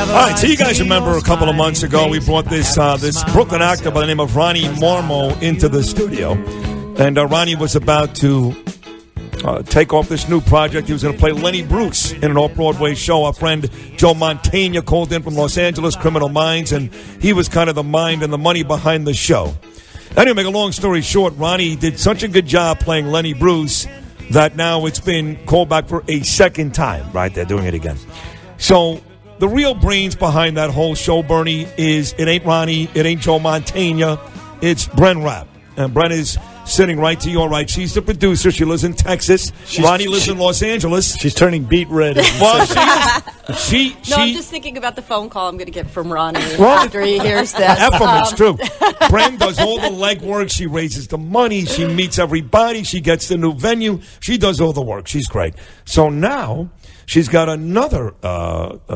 right, so you guys remember a couple of months ago we brought this Brooklyn actor by the name of Ronnie Marmo into the studio, and Ronnie was about to take off this new project. He was going to play Lenny Bruce in an off-Broadway show. Our friend Joe Mantegna called in from Los Angeles, Criminal Minds, and he was kind of the mind and the money behind the show. Anyway, make a long story short, Ronnie did such a good job playing Lenny Bruce that now it's been called back for a second time. Right, they're doing it again. So the real brains behind that whole show, Bernie, is it ain't Ronnie, it ain't Joe Mantegna, it's Bren Rapp. And Bren is sitting right to your right. She's the producer. She lives in Texas. Ronnie lives in Los Angeles. She's turning beet red. Well, she I'm just thinking about the phone call I'm going to get from Ronnie after he hears this. It's true. Bren does all the legwork. She raises the money. She meets everybody. She gets the new venue. She does all the work. She's great. So now she's got another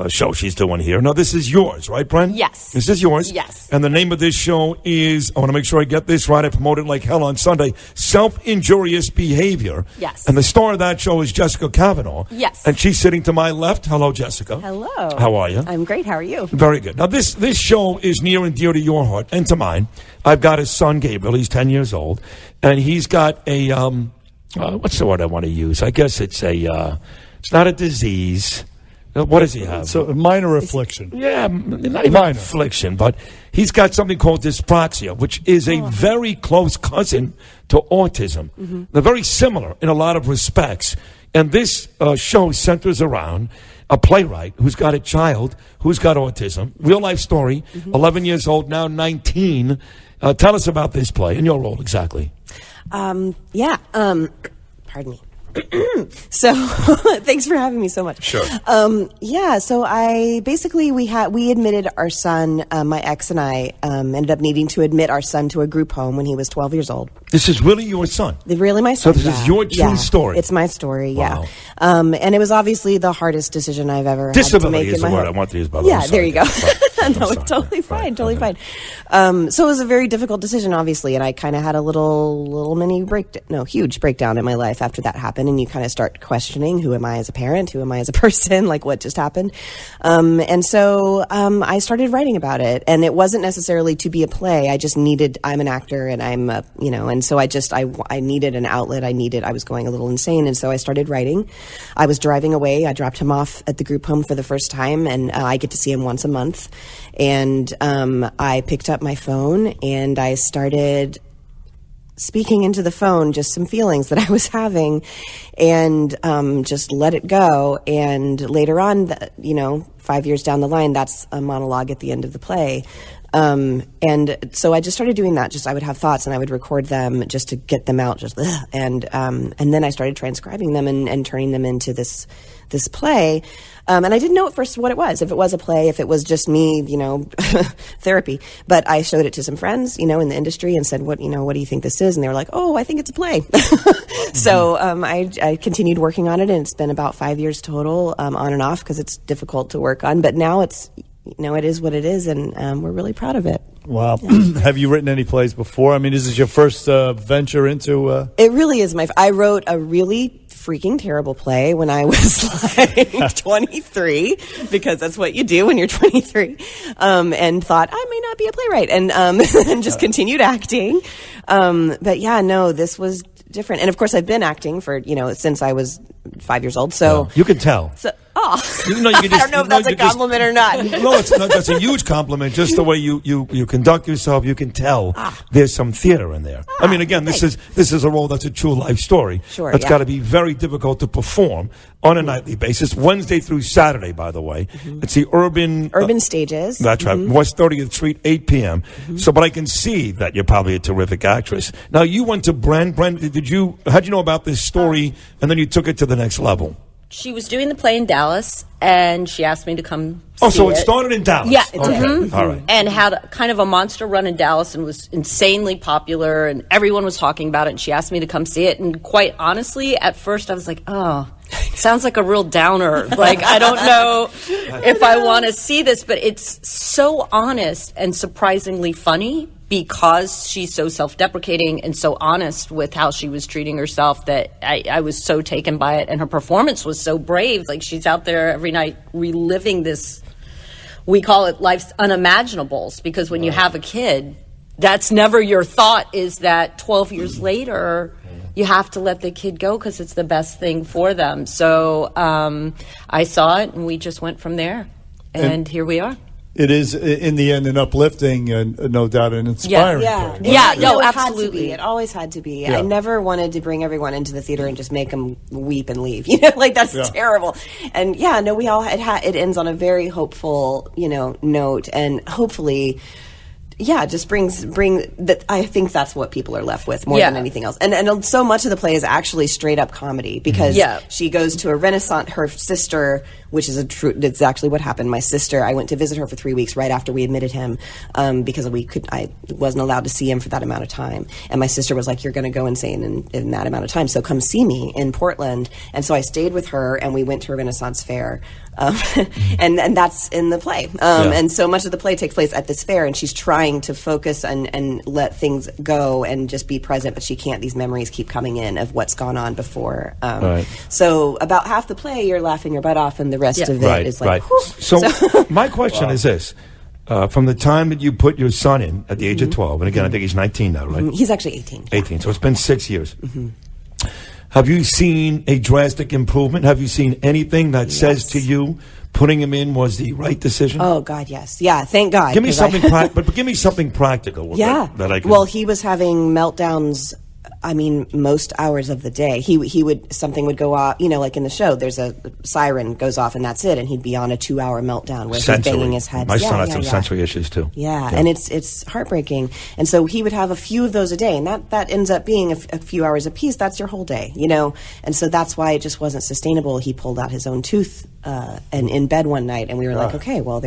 show she's doing here. Now, this is yours, right, Bren? Yes. This is yours? Yes. And the name of this show is, I want to make sure I get this right, I promoted like hell on Sunday, Self-Injurious Behavior. Yes. And the star of that show is Jessica Cavanagh. Yes. And she's sitting to my left. Hello, Jessica. Hello. How are you? I'm great. How are you? Very good. Now, this show is near and dear to your heart and to mine. I've got his son, Gabriel. He's 10 years old. And he's got a, what's the word I want to use? I guess it's a... It's not a disease. What does he have? So a minor affliction. Yeah, not even affliction, but he's got something called dyspraxia, which is a very close cousin to autism. Mm-hmm. They're very similar in a lot of respects. And this show centers around a playwright who's got a child who's got autism. Real life story, 11 years old, now 19. Tell us about this play and your role exactly. Pardon me. So thanks for having me so much. Sure. So we admitted our son, my ex and I ended up needing to admit our son to a group home when he was 12 years old. This is really your son? Really my son. So this is your true story? It's my story, wow. And it was obviously the hardest decision I've ever had to make in my word life. I want to use, by the way. Yeah, there you go. No, it's totally fine, fine. So it was a very difficult decision, obviously, and I kind of had a huge breakdown in my life after that happened, and you kind of start questioning, who am I as a parent? Who am I as a person? Like, what just happened? And so I started writing about it, and it wasn't necessarily to be a play. I'm an actor, and and so I needed an outlet. I was going a little insane, and so I started writing. I was driving away. I dropped him off at the group home for the first time, and I get to see him once a month. And I picked up my phone, and I started speaking into the phone just some feelings that I was having, and just let it go. And later on, 5 years down the line, that's a monologue at the end of the play. And so I just started doing that. I would have thoughts and I would record them just to get them out. And then I started transcribing them and turning them into this play. And I didn't know at first what it was, if it was a play, if it was just me, therapy. But I showed it to some friends, in the industry and said, what do you think this is? And they were like, oh, I think it's a play. So I continued working on it, and it's been about 5 years total, on and off, because it's difficult to work on. But now it's, it is what it is, and we're really proud of it. Wow. Yeah. Have you written any plays before? I mean, is this your first venture into... It really is. I wrote a really freaking terrible play when I was like 23, because that's what you do when you're 23, and thought I may not be a playwright, and just continued acting. But yeah, no, this was different. And of course, I've been acting for, since I was 5 years old. So you can tell. I don't know if that's a compliment or not. No, it's not. That's a huge compliment. Just the way you conduct yourself, you can tell there's some theater in there. I mean, again, this is a role that's a true life story. Sure, it's got to be very difficult to perform on a nightly basis, Wednesday through Saturday. By the way, it's the Urban Stages. That's right, West 30th Street, 8 p.m. So, but I can see that you're probably a terrific actress. Now, you went to Bren. How'd you know about this story, and then you took it to the next level? She was doing the play in Dallas, and she asked me to come so it started in Dallas. Yeah, it did. Okay. All right. And had kind of a monster run in Dallas and was insanely popular, and everyone was talking about it, and she asked me to come see it. And quite honestly, at first I was like, oh, sounds like a real downer. Like, I don't know if I want to see this, but it's so honest and surprisingly funny, because she's so self-deprecating and so honest with how she was treating herself, that I was so taken by it. And her performance was so brave. Like, she's out there every night reliving this we call it life's unimaginables, because when you have a kid, that's never your thought, is that 12 years later you have to let the kid go because it's the best thing for them. So I saw it, and we just went from there, and here we are. It is, in the end, an uplifting and no doubt an inspiring story. No, it absolutely. It always had to be. Yeah. I never wanted to bring everyone into the theater and just make them weep and leave. Like that's terrible. And we all it ends on a very hopeful, note, and hopefully. Yeah, just bring that. I think that's what people are left with more than anything else. And so much of the play is actually straight up comedy, because she goes to a Renaissance. Her sister, which is it's actually what happened. My sister, I went to visit her for 3 weeks right after we admitted him, because I wasn't allowed to see him for that amount of time. And my sister was like, "You're going to go insane in that amount of time, so come see me in Portland." And so I stayed with her, and we went to a Renaissance fair. And that's in the play. And so much of the play takes place at this fair, and she's trying to focus and let things go and just be present, but she can't. These memories keep coming in of what's gone on before. So about half the play, you're laughing your butt off, and the rest of it is like, whew. So my question is this. From the time that you put your son in at the age of 12, and again, I think he's 19 now, right? He's actually 18. 18, so it's been 6 years. Have you seen a drastic improvement? Have you seen anything that says to you putting him in was the right decision? Oh, God, yes. Yeah, thank God. Give me something but give me something practical. That I can... Well, he was having meltdowns, most hours of the day. Something would go off, like in the show, there's a siren goes off and that's it, and he'd be on a 2-hour meltdown where he's banging his head. My son had some sensory issues too. Yeah, and it's heartbreaking. And so he would have a few of those a day, and that ends up being a few hours a piece. That's your whole day, And so that's why it just wasn't sustainable. He pulled out his own tooth and in bed one night, and we were like, okay, well,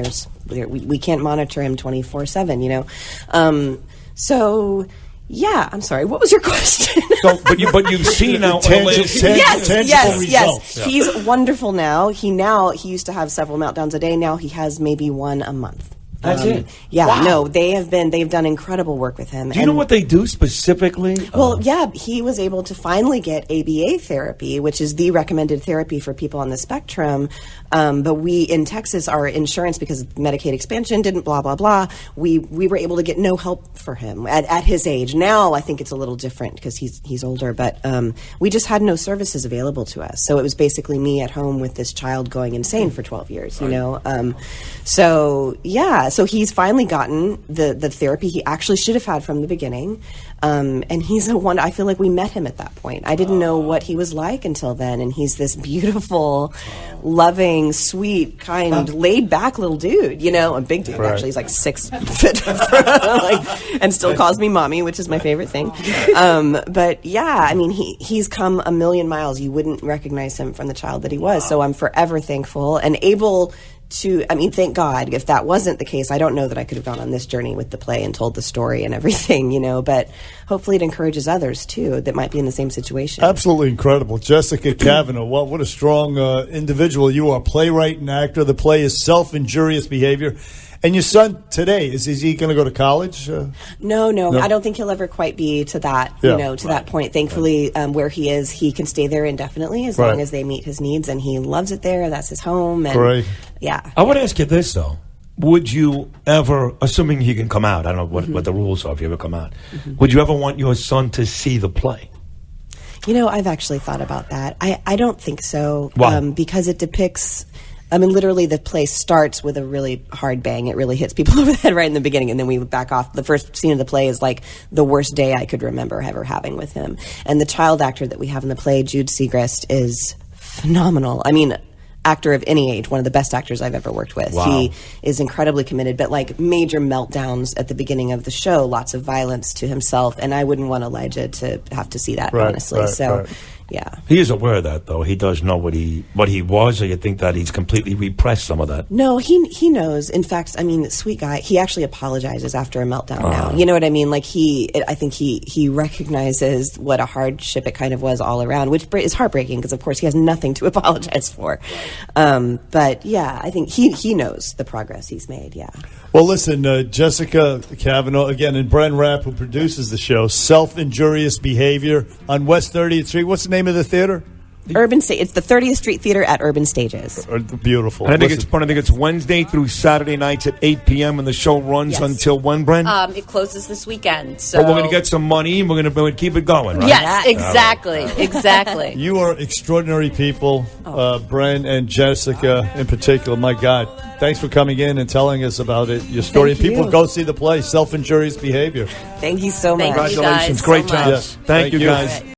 we can't monitor him 24/7, So... Yeah, I'm sorry. What was your question? But you've seen now tangible results. Yeah. He's wonderful now. He used to have several meltdowns a day. Now he has maybe one a month. That's it. Yeah, wow. No, they've done incredible work with him. Do you know what they do specifically? Well, he was able to finally get ABA therapy, which is the recommended therapy for people on the spectrum. But we in Texas, our insurance, because Medicaid expansion didn't blah blah blah, we were able to get no help for him at his age. Now I think it's a little different because he's older, but we just had no services available to us. So it was basically me at home with this child going insane for 12 years. So he's finally gotten the therapy he actually should have had from the beginning. And he's I feel like we met him at that point. I didn't know what he was like until then. And he's this beautiful, loving, sweet, kind, laid back little dude, a big dude. Actually, he's like 6 foot, and still calls me mommy, which is my favorite thing. But yeah, he's come a million miles. You wouldn't recognize him from the child that he was. So I'm forever thankful and able to, thank God. If that wasn't the case, I don't know that I could have gone on this journey with the play and told the story and everything, but hopefully it encourages others too that might be in the same situation. Absolutely incredible. Jessica Cavanagh, what a strong individual you are, playwright and actor. The play is Self-Injurious Behavior. And your son today, is he going to go to college? No. I don't think he'll ever quite be to that, that point. Thankfully, where he is, he can stay there indefinitely as long as they meet his needs, and he loves it there. That's his home. And, yeah. I want to ask you this, though. Would you ever, assuming he can come out, I don't know what the rules are if you ever come out, would you ever want your son to see the play? I've actually thought about that. I don't think so. Why? Because it depicts... literally the play starts with a really hard bang. It really hits people over the head right in the beginning, and then we back off. The first scene of the play is like the worst day I could remember ever having with him. And the child actor that we have in the play, Jude Segrist, is phenomenal. Actor of any age, one of the best actors I've ever worked with. Wow. He is incredibly committed, but major meltdowns at the beginning of the show, lots of violence to himself, and I wouldn't want Elijah to have to see that, honestly. Yeah. He is aware of that, though. He does know what he was, or you think that he's completely repressed some of that? No, he knows. In fact, sweet guy. He actually apologizes after a meltdown now. You know what I mean? I think he recognizes what a hardship it kind of was all around, which is heartbreaking because, of course, he has nothing to apologize for. But yeah, I think he knows the progress he's made. Yeah. Well, listen, Jessica Cavanagh, again, and Bren Rapp, who produces the show, Self-Injurious Behavior on West 30th Street. What's the name of the theater? Urban Stage. It's the 30th Street Theater at Urban Stages. Beautiful. And I think it's Wednesday through Saturday nights at 8 p.m. and the show runs until when, Bren? It closes this weekend. So But we're going to get some money and we're going to keep it going, right? Yes, exactly, exactly. You are extraordinary people, Bren and Jessica in particular. My God. Thanks for coming in and telling us about it, your story. Thank People you. go see the play, Self-Injurious Behavior. Thank you so much. Thank you guys Congratulations. so Great much. job. Yes. Thank you, guys.